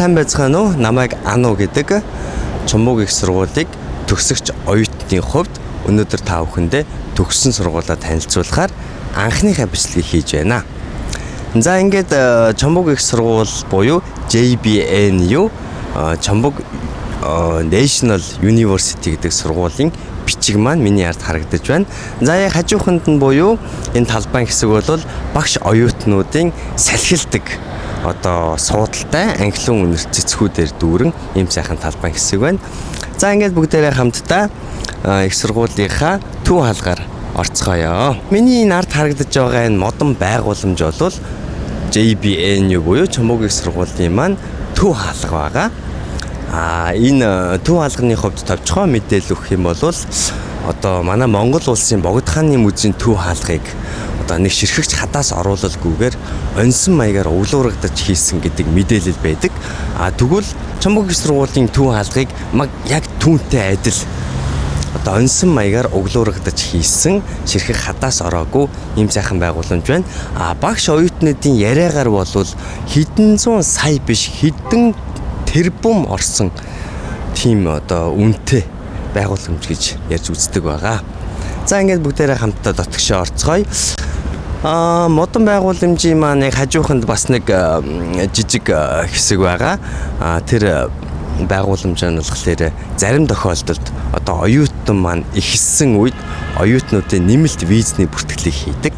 сайн байцгаана уу? Намайг Ану гэдэг Чумбуг их сургуулийг төгсөгч оюутны хувьд өнөөдөр та бүхэндээ төгссөн сургуулаа танилцуулахаар анхныхаа бичлэгийг хийж байна. За ингээд Чумбуг их сургууль буюу JBNU Чумбуг National University гэдэг сургуулийн бичиг маань миний ард харагдаж байна. За яг хажууханд нь буюу энэ талбайн хэсэг бол багш оюутнуудын салхилдаг суудалтай англи үнэр цэцгүүдээр дүүрэн ийм сайхан талбайн хэсэг байна. За ингээд бүгдээрээ хамтдаа их сургуулийнхаа төв хаалгаар орцгоё. Миний энэ ард харагдаж байгаа энэ модон байгууламж бол JBNU буюу Чумбуг их сургуулийн маань төв хаалга байгаа. Энэ төв хаалганы хувьд товчхон мэдээлэл өгөх юм бол манай Монгол улсын богд хааны музейн төв хаалгыг нэг ширхэгч хадаас оруулалгүйгээр онсон маягаар углуургадаж хийсэн гэдэг мэдээлэл байдаг. Тэгвэл Чумбуг их сургуулийн төв хаалгыг яг түүнтэй адил онсон маягаар углуургадаж хийсэн ширхэг хадаас ороогүй ийм сайхан байгууламж байна. Багш оюутнуудын яриагаар бол хэдэн зуун сая биш хэдэн тэрбум орсон тийм үнэтэй байгууламж гэж ярьж үздэг байгаа. За ингээд бүгдээрээ хамтдаа дотгошоо орцгоё. Модон байгууламжийн маань хажууханд бас нэг жижиг хэсэг байгаа. Тэр байгууламж нь болохоор зарим тохиолдолд оюутан маань ихссэн үед оюутнуудын нэмэлт визний бүртгэлийг хийдэг.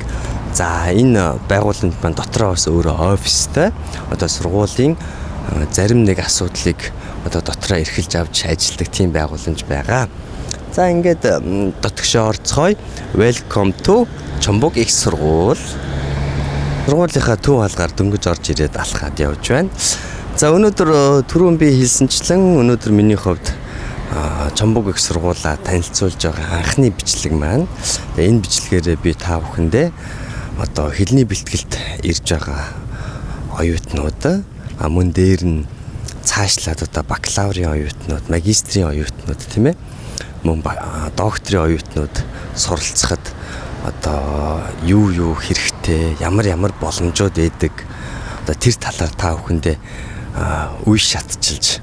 За энэ байгууламж маань дотроо бас өөрөө офистэй сургуулийн зарим нэг асуудлыг дотроо эрхэлж авч ажилладаг тийм байгууламж байгаа. За ингээд дотгошоо орцгоё. Welcome to Чумбуг их сургууль. Сургуулийнхаа төв хаалгаар дөнгөж орж ирээд алхаад явж байна. За өнөөдөр түрүүн би хэлсэнчлэн өнөөдөр миний хувьд Чумбуг их сургуулаа танилцуулж байгаа анхны бичлэг маань. Энэ бичлэгээрээ би та бүхэндээ хэлний бэлтгэлд ирж байгаа оюутнууд мөн дээр нь цаашлаад бакалаврын оюутнууд, магистрийн оюутнууд тийм ээ. Мөн докторийн оюутнууд суралцахад юу хэрэгтэй, ямар боломжууд байдаг. Тэр талаар та бүхэндээ үе шатчилж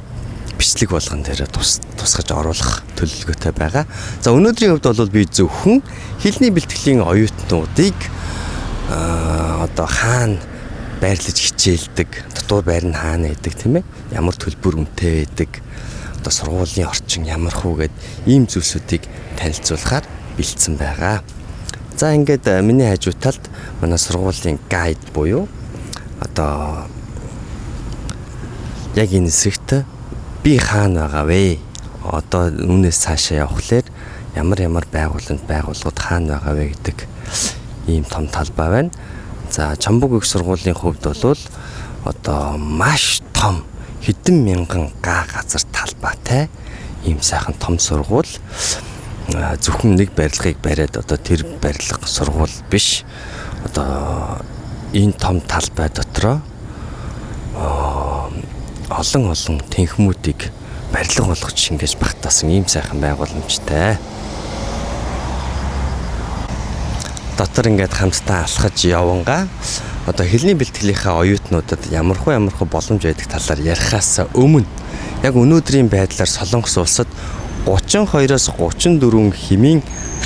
бичлэг болгон дээр тусгаж оруулах төлөвлөгөөтэй байгаа. За өнөөдрийн хувьд бол би зөвхөн хэлний бэлтгэлийн оюутнуудыг хаана байрлаж хичээлдэг, дотор байр нь хаана байдаг тийм ээ. Ямар төлбөр үнэтэй байдаг. Сургуулийн орчин ямар хүү гэд ийм зүйлсүүдийг танилцуулахаар бэлдсэн байгаа. За ингээд миний хажуу талд манай сургуулийн гайд буюу яг энэ хэсэгт би хаана байгаа вэ? Үүнээс цаашаа явхлаар ямар байгууллагууд хаана байгаа вэ гэдэг ийм том талбай байна. За Чумбуг их сургуулийн хувьд бол маш том хэдэн мянган га газар талбайтай ийм сайхан том сургууль. Зөвхөн нэг барилгыг бариад тэр барилга сургууль биш. Энэ том талбай дотроо олон тэнхмүүдийг барилга болгож шингээж багтаасан ийм сайхан байгууламжтай. Дотор ингээд хамтдаа алхаж явангаа хэлний бэлтгэлийнхаа оюутнуудад ямар боломж байдаг талаар ярихаас өмнө яг өнөөдрийн байдлаар Солонгос улсад 32-оос 34 хэмээн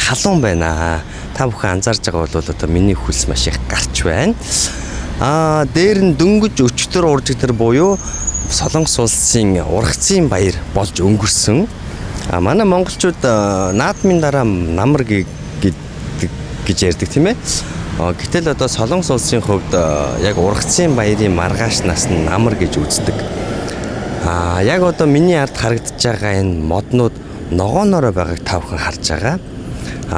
халуун байна. Та бүхэн анзаарж байгаа бол миний хөлс маш их гарч байна. Дээр нь дөнгөж өчтөр уржигдэр буюу Солонгос улсын ургацын баяр болж өнгөрсөн. Манай монголчууд наадмын дараа намар гэж ярьдаг тийм ээ. Гэтэл Солонгос улсын хувьд яг ургацын баярын маргаашнаас нь намар гэж үздэг. Яг миний ард харагдаж байгаа энэ моднууд ногооноороо байгааг та бүхэн харж байгаа.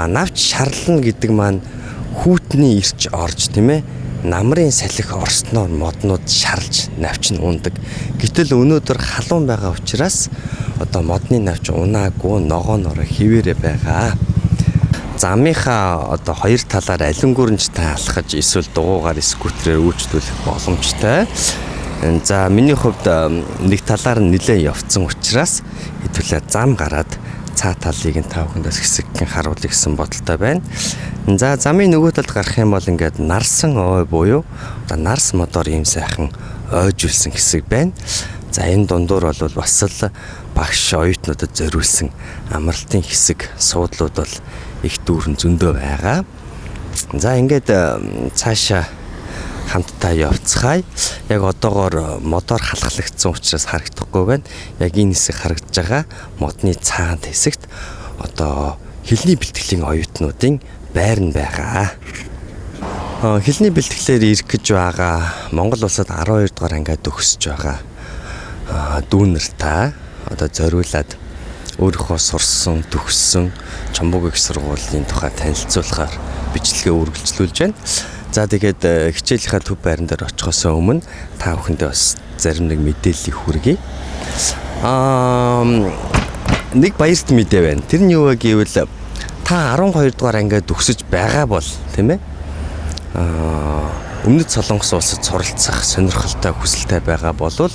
Навч шарлна гэдэг маань хүүтний ирч орж тийм ээ. Намрын салхи орсноор моднууд шарлж навч нь ундаг. Гэтэл өнөөдөр халуун байгаа учраас модны навч унаагүй ногооноороо хിവэрэ байгаа. Замынхаа хоёр талаар алингуурнжтай алхаж эсвэл дугуйгаар скутерээр үйлчлүүлэх боломжтой. За миний хувьд нэг талаар нь нэлээд явцсан учраас хэдүүлээ зам гараад цаа талыг нь та бүхэндээс хэсэгхэн харуулъя гэсэн бодолтой байна. За замын нөгөө талд гарах юм бол ингээд нарсан ой буюу нарс модоор ийм сайхан ойжулсан хэсэг байна. За энэ дундуур бол бас л багш оюутнуудад зориулсан амралтын хэсэг суудлууд бол их дүүрэн зөндөө байгаа. За ингээд цаашаа хамтдаа явцгаая. Яг одоогоор модоор халахлагдсан учраас харагдахгүй байна. Яг энэ хэсэг харагдаж байгаа модны цаанд хэсэгт одоо хэлний бэлтгэлийн оюутнуудын байр нь байгаа. Хэлний бэлтгэлээр ирэх гэж байгаа Монгол улсад 12 дугаар ангид төгсөж байгаа дүүнер та одоо зориулаад өөрийнхөө сурсан, төгссөн Чамбуг их сургуулийн тухай танилцуулахаар бичлэгээ үргэлжлүүлж байна. За тэгээд хичээлийнхаа төв байран дээр очихоос өмнө та бүхэндээ бас зарим нэг мэдээллийг хүргэе. Нэг баярт мэдээ байна. Тэр нь юу вэ гэвэл та 12 дугаар ангид төгсөж байгаа бол тийм ээ. Өмнөд Солонгос улсад суралцах сонирхолтой хүсэлтэй байгаа болвол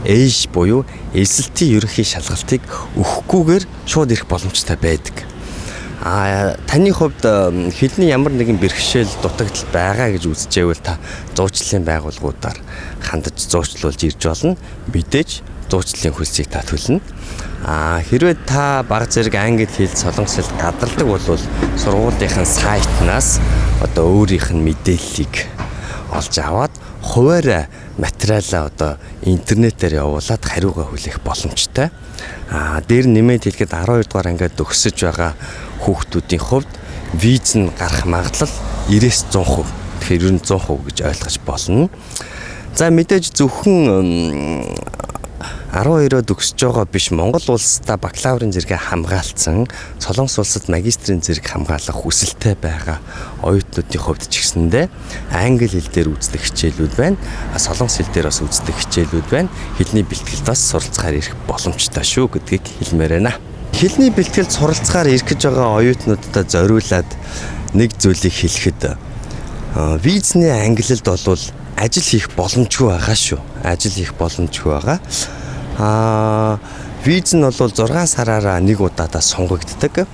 ээж буюу эсэлтийн ерөнхий шалгалтыг өгөхгүйгээр шууд ирэх боломжтой байдаг. Таны хувьд хэлний ямар нэгэн бэрхшээл дутагдал байгаа гэж үзчихвэл та зуучлалын байгууллагуудаар хандаж зуучлуулж ирж болно. Мэдээж зуучлалын хөлсийг та төлнө. Хэрвээ та бага зэрэг англи хэл солонгос хэл гадардаг бол сургуулийнхын сайтнаас одоо өөрийнх нь мэдээллийг олж аваад хуваарь материалаа одоо интернетээр явуулаад хариугаа хүлээх боломжтой. Дээр нэмээд хэлэхэд 12 дугаар ангид төгсөж байгаа хүүхдүүдийн хувьд виз нь гарах магадлал 90-100%. Тэгэхээр ер нь 100% гэж ойлгож болно. За мэдээж зөвхөн 12-оо төгсөж байгаа биш Монгол улсдаа бакалаврын зэрэгээ хамгаалсан Солонгос улсад магистрийн зэрэг хамгаалах хүсэлтэй байгаа оюутнуудын хувьд ч гэсэндээ англи хэл дээр үздэг хичээлүүд байна. Солонгос хэл дээр бас үздэг хичээлүүд байна. Хэлний бэлтгэлд бас суралцахаар ирэх боломжтой шүү гэдгийг хэлмээр байна. Хэлний бэлтгэлд суралцахаар ирэх гэж байгаа оюутнуудад зориулаад нэг зүйлийг хэлэхэд визний англилд бол ажил хийх боломжгүй байгаа шүү. Ажил хийх боломжгүй байгаа. Виз нь бол 6 сараараа нэг удаадаа сунгагддаг.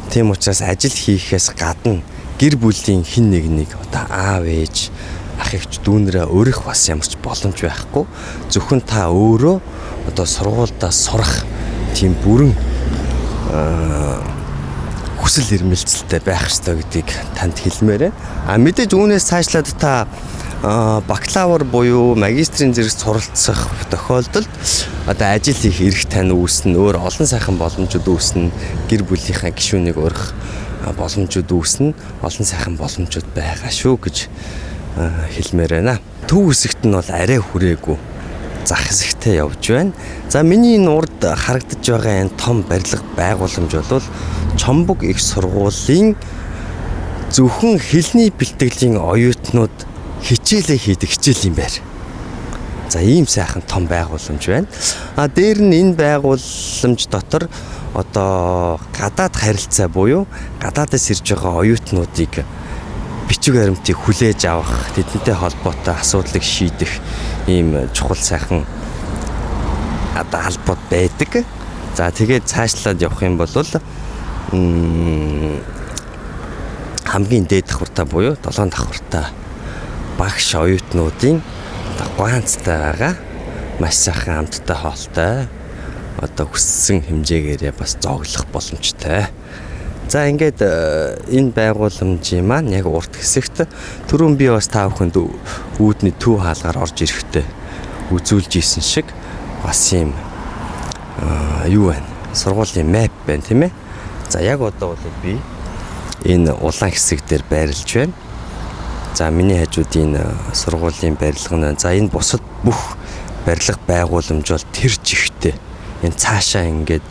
Тийм учраас ажил хийхээс гадна гэр бүлийн хэн нэг одоо аав ээж ах эгч дүүнэрээ өрөх бас ямар ч боломж байхгүй. Зөвхөн та өөрөө одоо сургуульдаа сурах тийм бүрэн хүсэл эрмэлзэлтэй байх ёстой гэдгийг танд хэлмээр байна. Мэдээж үүнээс цаашлаад та бакалавр буюу магистрийн зэрэг суралцах тохиолдолд одоо ажил хийх эрх тань үүснэ, өөр олон сайхан боломжууд үүснэ, гэр бүлийнхаа гишүүнийг өрөх боломжууд үүснэ, олон сайхан боломжууд байгаа шүү гэж хэлмээр байна. Төв хэсэгт нь бол арай хүрээгүй зах хэсэгтээ явж байна. За миний энэ урд харагдаж байгаа энэ том барилга байгууламж бол Чамбуг их сургуулийн зөвхөн хэлний бэлтгэлийн оюутнууд хичээлээ хийдэг хичээлийн байр. За ийм сайхан том байгууламж байна. Дээр нь энэ байгууламж дотор одоо гадаад харилцаа буюу гадаадаас ирж байгаа оюутнуудыг бичиг баримтыг хүлээж авах, тэдэнтэй холбоотой асуудлыг шийдэх ийм чухал сайхан одоо албад байдаг. За тэгээд цаашлаад явах юм бол хамгийн дээд давхартай буюу 7 давхартай багш оюутнуудын ганцтай байгаа маш сайхан амттай хоолтой одоо хүссэн хэмжээгээрээ бас зоглох боломжтой. За ингээд энэ байгууламжийн маань яг урт хэсэгт түрүүн би бас та бүхэнд үүдний төв хаалгаар орж ирэхдээ үзүүлж исэн шиг бас юм юу байна? Сургуулийн map байна тийм ээ. За яг одоо бол би энэ улаан хэсэг дээр байрлаж байна. За миний хажууд энэ сургуулийн барилга нь. За энэ бусад бүх барилга байгууламж бол тэр жигтэй. Энэ цаашаа ингээд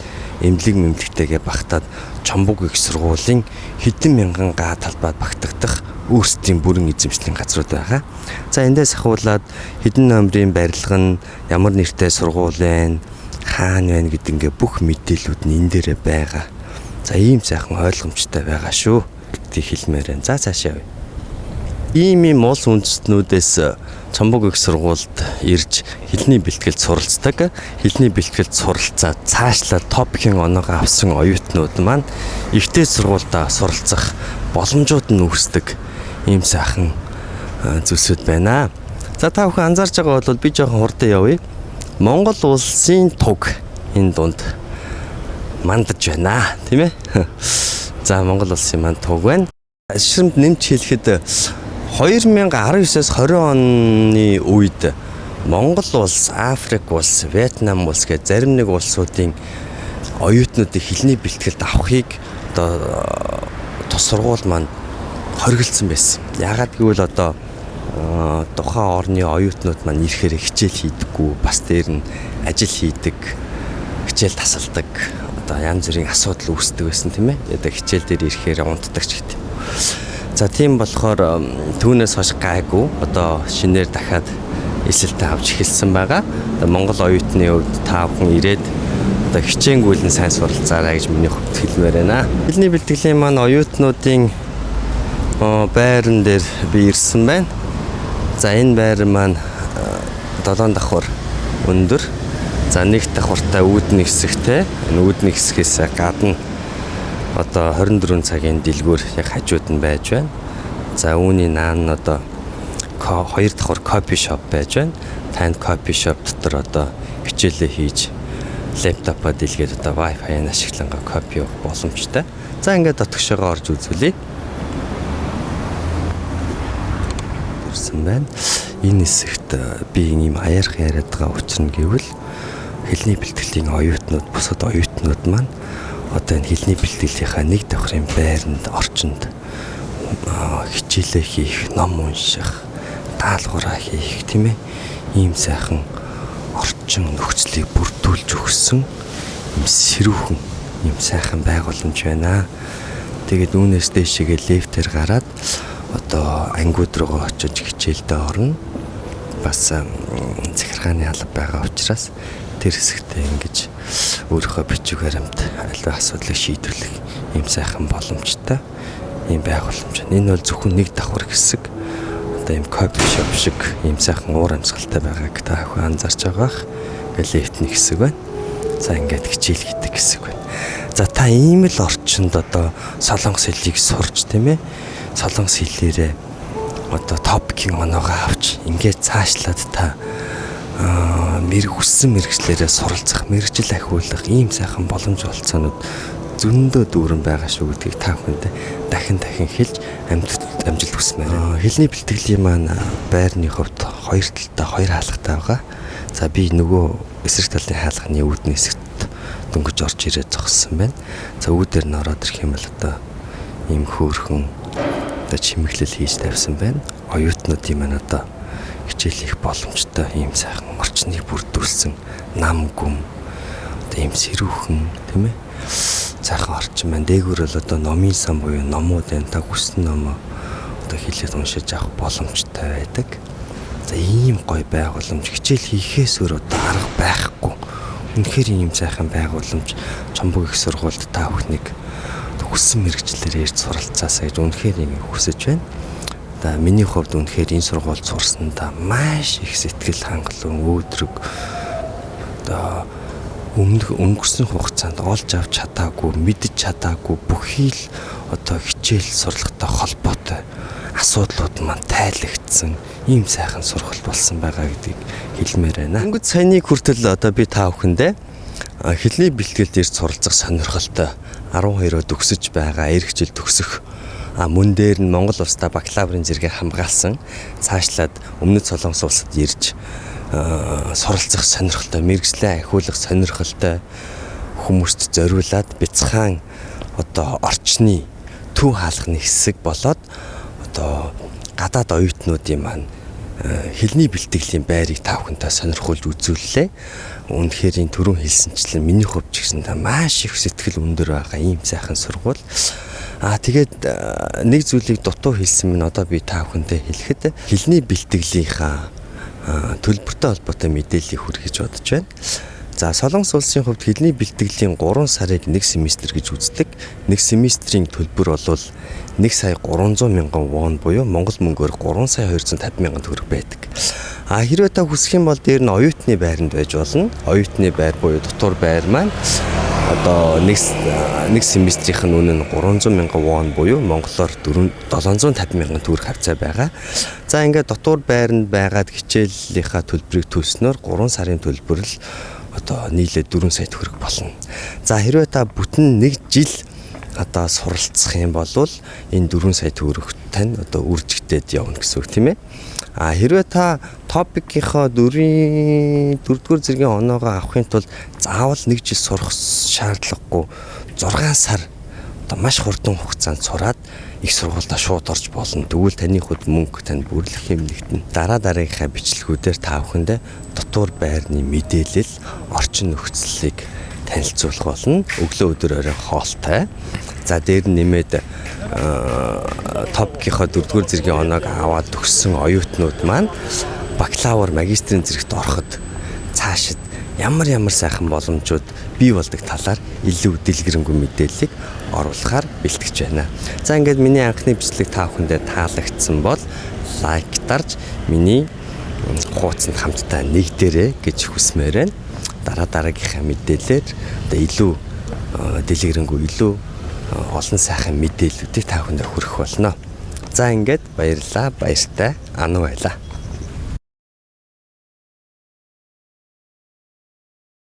эмнэлэг мэмлэгтэйгээ багтаад Чамбуг их сургуулийн хэдэн мянган га талбайд багтагдах өөрсдийн бүрэн эзэмшлийн газрууд байгаа. За эндээс ахуулаад хэдэн номерын барилга нь ямар нэртэй сургууль вэ? Хаана вэ гэдэг ингээд бүх мэдээлүүд нь энэ дээрээ байгаа. За ийм сайхан ойлгомжтой байгаа шүү гэдгийг хэлмээр байна. За цаашаа явъя. Ийм улс үндэстнүүдээс Чамбуг их сургуульд ирж хэлний бэлтгэлд суралцдаг. Хэлний бэлтгэлд суралцаад цаашлаад топикийн оноогоо авсан оюутнууд маань ихтэй сургуульдаа суралцах боломжууд нь үүсдэг ийм сайхан зүйлсүүд байна. За та бүхэн анзаарч байгаа бол би жоохон хурдан явъя. Монгол улсын туг энэ дунд мандаж байна, тийм ээ. За Монгол улсын маань туг байна. Ширэмд нэмж хэлэхэд 2019-с 20 оны үед Монгол улс, Африк улс, Вьетнам улс гэх зарим нэг улсуудын оюутнуудыг хэлний бэлтгэлд авахыг одоо тус сургууль маань хоригдсан байсан. Яагаад гэвэл одоо тухайн орны оюутнууд маань ирэхээр хичээл хийдэггүй, бас дээр нь ажил хийдэг, хичээл тасалдаг, одоо янз бүрийн асуудал үүсдэг байсан тийм ээ. Одоо хичээл дээр ирэхээр унтдаг ч гэдэг. За тийм болохоор түүнээс хойш гайгүй одоо шинээр дахиад эсэлтэ авч эхэлсэн байгаа. Одоо Монгол оюутны хувьд та бүхэн ирээд одоо хичээнгүйлэн сайн суралцаарай гэж миний хувьд хэлмээр байна. Хэлний бэлтгэлийн маань оюутнуудын байран дээр би ирсэн байна. За энэ байр маань 7 давхар өндөр. За 1 давхартай үүдний хэсэгтэй. Энэ үүдний хэсгээс гадна одоо 24 цагийн дэлгүүр яг хажууд нь байж байна. За үүний наан нь одоо 2 давхар кофе шоп байж байна. Танд кофе шоп дотор одоо хичээлээ хийж лаптопоо дэлгээд одоо Wi-Fi-ыг ашиглангаа кофе уух боломжтой. За ингээд дотгошоогоо орж үзүүлье. Байна. Энэ хэсэгт би ийм аяарх яриад байгаа учир нь гэвэл хэлний бэлтгэлийн оюутнууд, бусад оюутнууд маань одоо энэ хэлний бэлтгэлийнхаа 1 давхрын байранд орчинд хичээлээ хийх, ном унших, даалгавраа хийх тийм ээ. Ийм сайхан орчин нөхцөлийг бүрдүүлж өгсөн ийм сэрүүхэн ийм сайхан байгууламж байна. Тэгээд үүнээс дэшегээ лифтээр гараад одоо ангиуд руу очиж хичээлдээ орно. Бас захиргааны алба байгаа учраас тэр хэсэгтээ ингэж өөрийнхөө бичиг баримт аливаа асуудлыг шийдвэрлэх ийм сайхан боломжтой ийм байгууламж. Энэ бол зөвхөн 1 давхар хэсэг. Одоо ийм кофе шоп шиг ийм сайхан уур амьсгалтай байгааг та бүхэн анзаарч байгаах. Ингээл лифтний хэсэг байна. За ингээд хичээл хийдэг хэсэг байна. За та ийм л орчинд одоо солонгос хэлийг сурч тийм ээ. Солонгос хэлээрээ одоо топикийн оноогоо авч ингээд цаашлаад та хүссэн мэрэгчлэрээ суралцах, мэрэгжил ахиулах ийм сайхан боломж олцоонууд зөндөө дүүрэн байгаа шүү гэдгийг та бүхэнд дахин хэлж амжилт хүсмээр. Хэлний бэлтгэлийн маань байрны хувьд 2 талтай 2 хаалгатай байгаа. За би нөгөө эсрэг талын хаалганы үүдний хэсэгт дөнгөж орж ирээд зогссон байна. За үүдээр нь ороод ирэх юм бол одоо ийм хөөрхөн одоо чимэглэл хийж тавьсан байна. Оюутнуудын маань одоо хичээл хийх боломжтой ийм сайхан орчныг бүрдүүлсэн нам гүм одоо ийм сэрүүхэн тийм ээ. Сайхан орчин маань дээгүүр бол одоо номын сан буюу номууд энэ та хүссэн номоо одоо хэлээд уншиж авах боломжтой байдаг. За ийм гоё байгууламж хичээл хийхээс өөр одоо арга байхгүй. Үнэхээр ийм сайхан байгууламж Чомбог их сургуульд та бүхнийг хүссэн мэрэгчлэрээр ирж суралцаасаа гэж үнэхээр ингэ хүсэж байна. Одоо миний хувьд үнэхээр энэ сургуульд сурсандаа маш их сэтгэл хангалуун өөдрөг одоо өнгөрсөн хугацаанд олж авч чадаагүй, мэдж чадаагүй бүхий л одоо хичээл сурлагатай холбоотой асуудлууд маань тайлагдсан ийм сайхан сургалт болсон байгаа гэдгийг хэлмээр байна. Өнгөц саяны хүртэл одоо би та бүхэндээ хэлний бэлтгэлд ирж суралцах сонирхолтой 12-оо төгсөж байгаа, эх жил төгсөх мөн дээр нь Монгол улстай бакалаврын зэрэгээр хамгаалсан цаашлаад өмнөд Солонгос улсад ирж суралцах сонирхолтой, мэргэжлээ ахиулах сонирхолтой хүмүүст зориулаад бяцхан одоо орчны төв хаалганы хэсэг болоод одоо гадаад оюутнуудын маань хэлний бэлтгэлийн байрыг та бүхэнтэй сонирхуулж үзүүллээ. Үнэхээр энэ түрүүн хэлсэнчлэн миний хувьд ч гэсэн маш их сэтгэл өндөр байгаа ийм сайхан сургууль. Тэгээд нэг зүйлийг дутуу хэлсэн минь одоо би та бүхэнтэй хэлэхэд хэлний бэлтгэлийнхаа төлбөртэй холбоотой мэдээллийг хүргэж бодож байна. За Солонгос улсын хувьд хэлний бэлтгэлийн 3 сарыг 1 семестр гэж үздэг. 1 семестрийн төлбөр бол 1,300,000 вон буюу Монгол мөнгөөр 3,250,000 төгрөг байдаг. Хэрвээ та хүсэх юм бол дээр нь оюутны байранд байж болно. Оюутны байр буюу дотор байр маань одоо нэг семестрийн үнэ нь 300,000 вон буюу монголоор 750,000 төгрөг хавцаа байгаа. За ингээд дотор байранд байгаад хичээлийнхаа төлбөрийг төлснөөр 3 сарын төлбөр л одоо нийлээд 4 сая төгрөг болно. За хэрвээ та бүтэн 1 жил одоо суралцах юм бол энэ 4 сая төгрөг тань одоо үржигдээд явна гэсэн үг тийм ээ. А хэрвээ та топикийнхоо 4-р зэргийн оноогоо авахын тулд заавал 1 жил сурах шаардлагагүй 6 сар одоо маш хурдан хугацаанд сураад их сургуультай шууд орж болно. Тэгвэл таны хувьд мөнгө тань бүрлэх юм нэгтэн. Дараагийнхаа бичлэгүүдээр та бүхэндээ дотор байрны мэдээлэл, орчин нөхцөлийг танилцуулах болно. Өглөө өдөр орой хоолтой. За дээр нь нэмээд топикийнхоо 4-р зэргийн оноог аваад төгссөн оюутнууд маань бакалавр, магистрийн зэрэгт ороход цаашид ямар сайхан боломжууд бий болдог талаар илүү дэлгэрэнгүй мэдээллийг оруулахаар бэлтгэж байна. За ингээд миний анхны бичлэг та бүхэндээ таалагдсан бол лайк дарж миний хуудсанд хамтдаа нэгдээрэй гэж хүсмээр байна. Дараагийнхаа мэдээлэлээр одоо илүү дэлгэрэнгүй илүү олон сайхан мэдээллүүдийг та бүхэндээ хүргэх болно. За ингээд баярлалаа. Баяртай. Ану байлаа.